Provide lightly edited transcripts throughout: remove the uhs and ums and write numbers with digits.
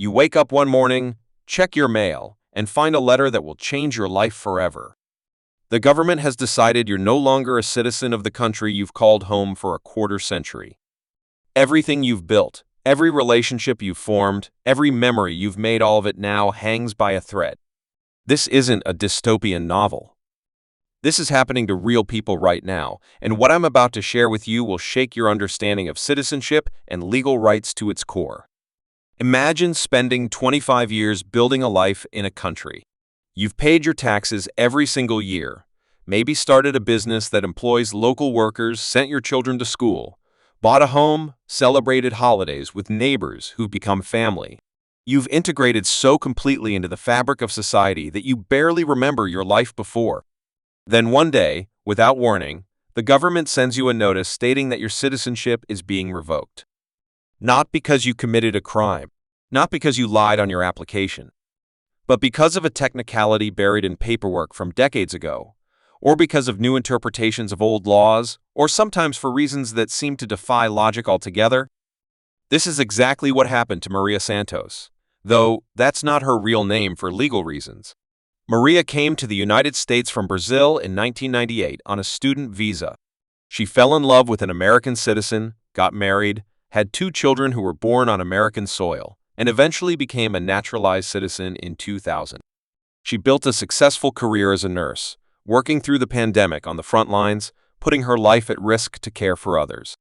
You wake up one morning, check your mail, and find a letter that will change your life forever. The government has decided you're no longer a citizen of the country you've called home for a quarter century. Everything you've built, every relationship you've formed, every memory you've made, all of it now hangs by a thread. This isn't a dystopian novel. This is happening to real people right now, and what I'm about to share with you will shake your understanding of citizenship and legal rights to its core. Imagine spending 25 years building a life in a country. You've paid your taxes every single year, maybe started a business that employs local workers, sent your children to school, bought a home, celebrated holidays with neighbors who've become family. You've integrated so completely into the fabric of society that you barely remember your life before. Then one day, without warning, the government sends you a notice stating that your citizenship is being revoked. Not because you committed a crime, not because you lied on your application, but because of a technicality buried in paperwork from decades ago, or because of new interpretations of old laws, or sometimes for reasons that seem to defy logic altogether. This is exactly what happened to Maria Santos, though that's not her real name for legal reasons. Maria came to the United States from Brazil in 1998 on a student visa. She fell in love with an American citizen, got married, had 2 children who were born on American soil, and eventually became a naturalized citizen in 2000. She built a successful career as a nurse, working through the pandemic on the front lines, putting her life at risk to care for others.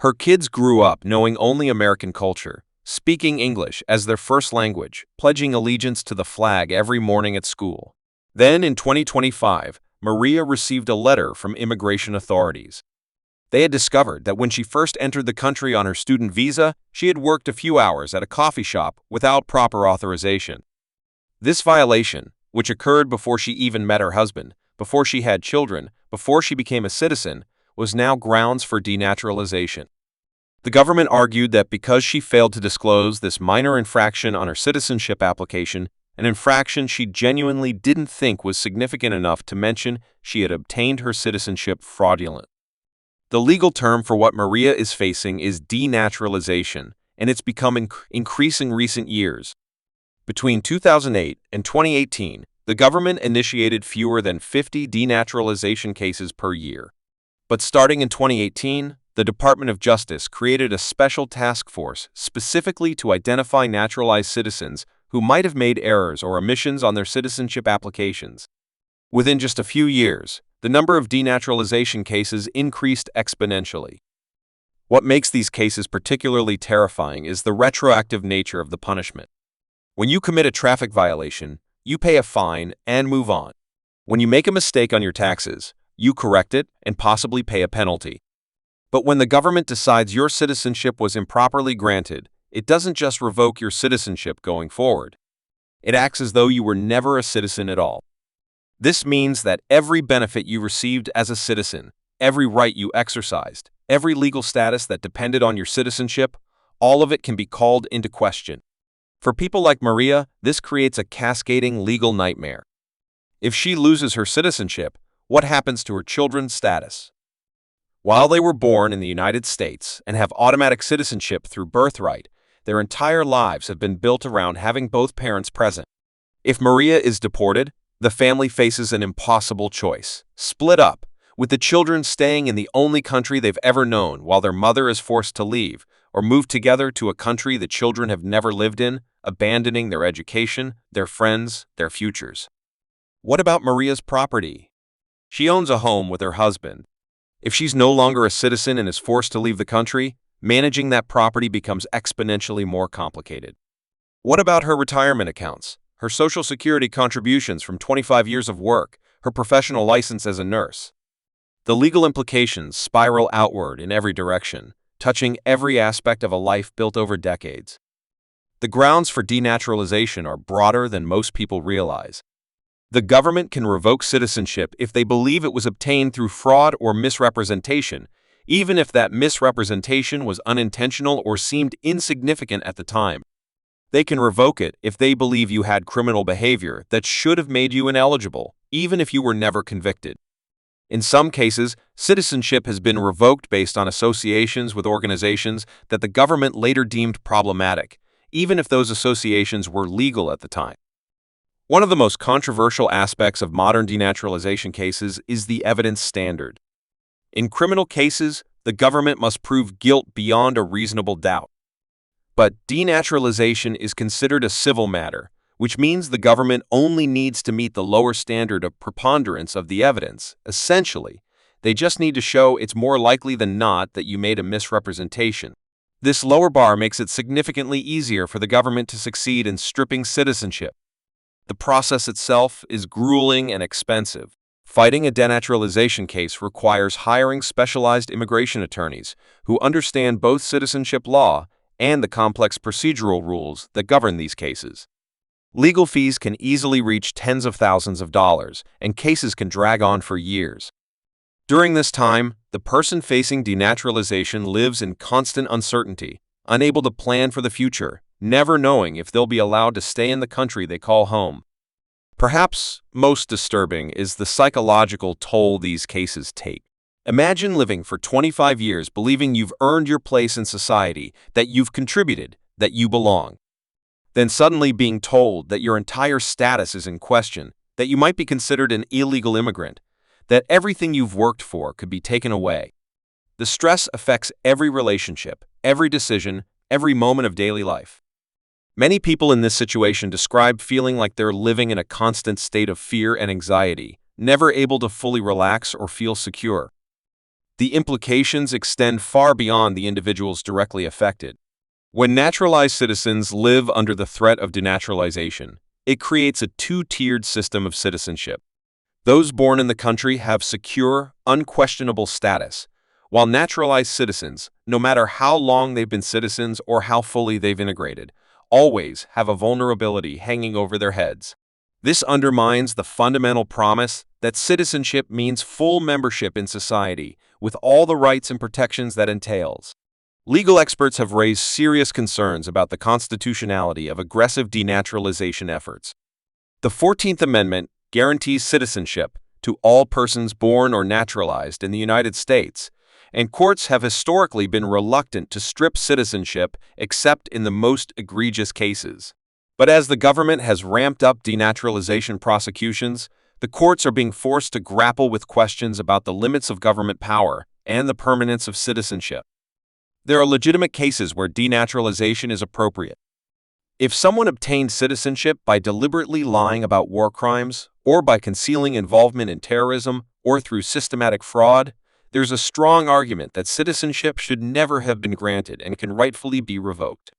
Her kids grew up knowing only American culture, speaking English as their first language, pledging allegiance to the flag every morning at school. Then in 2025, Maria received a letter from immigration authorities. They had discovered that when she first entered the country on her student visa, she had worked a few hours at a coffee shop without proper authorization. This violation, which occurred before she even met her husband, before she had children, before she became a citizen, was now grounds for denaturalization. The government argued that because she failed to disclose this minor infraction on her citizenship application, an infraction she genuinely didn't think was significant enough to mention she had obtained her citizenship fraudulently. The legal term for what Maria is facing is denaturalization, and it's become increasing recent years. Between 2008 and 2018, the government initiated fewer than 50 denaturalization cases per year. But starting in 2018, the Department of Justice created a special task force specifically to identify naturalized citizens who might have made errors or omissions on their citizenship applications. Within just a few years, the number of denaturalization cases increased exponentially. What makes these cases particularly terrifying is the retroactive nature of the punishment. When you commit a traffic violation, you pay a fine and move on. When you make a mistake on your taxes, you correct it and possibly pay a penalty. But when the government decides your citizenship was improperly granted, it doesn't just revoke your citizenship going forward. It acts as though you were never a citizen at all. This means that every benefit you received as a citizen, every right you exercised, every legal status that depended on your citizenship, all of it can be called into question. For people like Maria, this creates a cascading legal nightmare. If she loses her citizenship, what happens to her children's status? While they were born in the United States and have automatic citizenship through birthright, their entire lives have been built around having both parents present. If Maria is deported, the family faces an impossible choice: split up, with the children staying in the only country they've ever known while their mother is forced to leave, or move together to a country the children have never lived in, abandoning their education, their friends, their futures. What about Maria's property? She owns a home with her husband. If she's no longer a citizen and is forced to leave the country, managing that property becomes exponentially more complicated. What about her retirement accounts, her Social Security contributions from 25 years of work, her professional license as a nurse? The legal implications spiral outward in every direction, touching every aspect of a life built over decades. The grounds for denaturalization are broader than most people realize. The government can revoke citizenship if they believe it was obtained through fraud or misrepresentation, even if that misrepresentation was unintentional or seemed insignificant at the time. They can revoke it if they believe you had criminal behavior that should have made you ineligible, even if you were never convicted. In some cases, citizenship has been revoked based on associations with organizations that the government later deemed problematic, even if those associations were legal at the time. One of the most controversial aspects of modern denaturalization cases is the evidence standard. In criminal cases, the government must prove guilt beyond a reasonable doubt. But denaturalization is considered a civil matter, which means the government only needs to meet the lower standard of preponderance of the evidence. Essentially, they just need to show it's more likely than not that you made a misrepresentation. This lower bar makes it significantly easier for the government to succeed in stripping citizenship. The process itself is grueling and expensive. Fighting a denaturalization case requires hiring specialized immigration attorneys who understand both citizenship law and the complex procedural rules that govern these cases. Legal fees can easily reach tens of thousands of dollars, and cases can drag on for years. During this time, the person facing denaturalization lives in constant uncertainty, unable to plan for the future, never knowing if they'll be allowed to stay in the country they call home. Perhaps most disturbing is the psychological toll these cases take. Imagine living for 25 years believing you've earned your place in society, that you've contributed, that you belong. Then suddenly being told that your entire status is in question, that you might be considered an illegal immigrant, that everything you've worked for could be taken away. The stress affects every relationship, every decision, every moment of daily life. Many people in this situation describe feeling like they're living in a constant state of fear and anxiety, never able to fully relax or feel secure. The implications extend far beyond the individuals directly affected. When naturalized citizens live under the threat of denaturalization, it creates a two-tiered system of citizenship. Those born in the country have secure, unquestionable status, while naturalized citizens, no matter how long they've been citizens or how fully they've integrated, always have a vulnerability hanging over their heads. This undermines the fundamental promise that citizenship means full membership in society, with all the rights and protections that entails. Legal experts have raised serious concerns about the constitutionality of aggressive denaturalization efforts. The 14th Amendment guarantees citizenship to all persons born or naturalized in the United States, and courts have historically been reluctant to strip citizenship except in the most egregious cases. But as the government has ramped up denaturalization prosecutions, the courts are being forced to grapple with questions about the limits of government power and the permanence of citizenship. There are legitimate cases where denaturalization is appropriate. If someone obtained citizenship by deliberately lying about war crimes, or by concealing involvement in terrorism, or through systematic fraud, there's a strong argument that citizenship should never have been granted and can rightfully be revoked.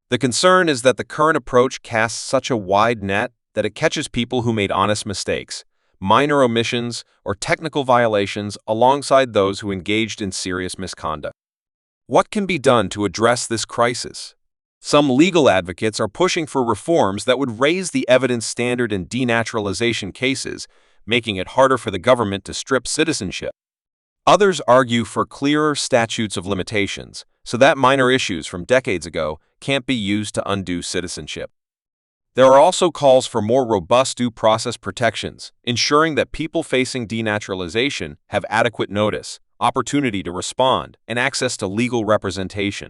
The concern is that the current approach casts such a wide net that it catches people who made honest mistakes, minor omissions, or technical violations alongside those who engaged in serious misconduct. What can be done to address this crisis? Some legal advocates are pushing for reforms that would raise the evidence standard in denaturalization cases, making it harder for the government to strip citizenship. Others argue for clearer statutes of limitations, so that minor issues from decades ago can't be used to undo citizenship. There are also calls for more robust due process protections, ensuring that people facing denaturalization have adequate notice, opportunity to respond, and access to legal representation.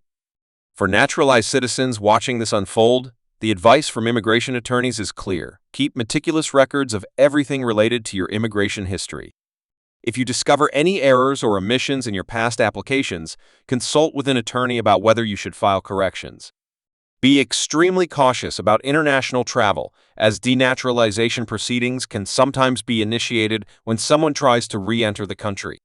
For naturalized citizens watching this unfold, the advice from immigration attorneys is clear. Keep meticulous records of everything related to your immigration history. If you discover any errors or omissions in your past applications, consult with an attorney about whether you should file corrections. Be extremely cautious about international travel, as denaturalization proceedings can sometimes be initiated when someone tries to re-enter the country.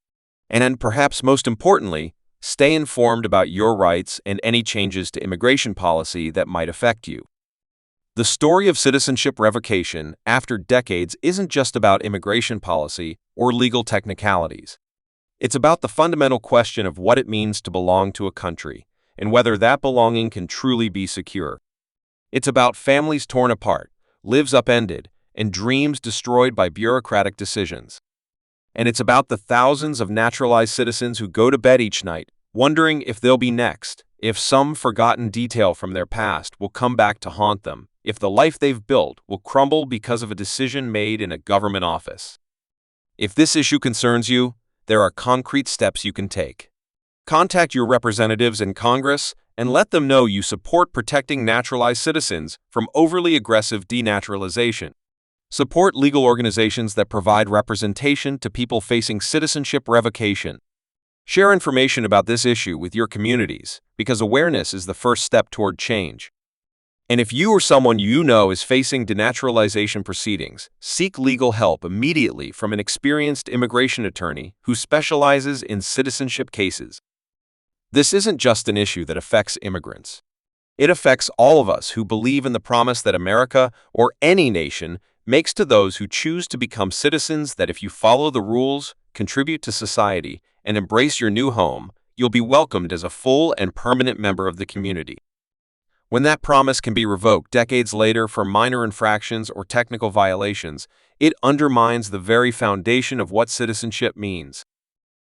And perhaps most importantly, stay informed about your rights and any changes to immigration policy that might affect you. The story of citizenship revocation after decades isn't just about immigration policy or legal technicalities. It's about the fundamental question of what it means to belong to a country, and whether that belonging can truly be secure. It's about families torn apart, lives upended, and dreams destroyed by bureaucratic decisions. And it's about the thousands of naturalized citizens who go to bed each night, wondering if they'll be next, if some forgotten detail from their past will come back to haunt them, if the life they've built will crumble because of a decision made in a government office. If this issue concerns you, there are concrete steps you can take. Contact your representatives in Congress, and let them know you support protecting naturalized citizens from overly aggressive denaturalization. Support legal organizations that provide representation to people facing citizenship revocation. Share information about this issue with your communities, because awareness is the first step toward change. And if you or someone you know is facing denaturalization proceedings, seek legal help immediately from an experienced immigration attorney who specializes in citizenship cases. This isn't just an issue that affects immigrants. It affects all of us who believe in the promise that America, or any nation, makes to those who choose to become citizens, that if you follow the rules, contribute to society, and embrace your new home, you'll be welcomed as a full and permanent member of the community. When that promise can be revoked decades later for minor infractions or technical violations, it undermines the very foundation of what citizenship means.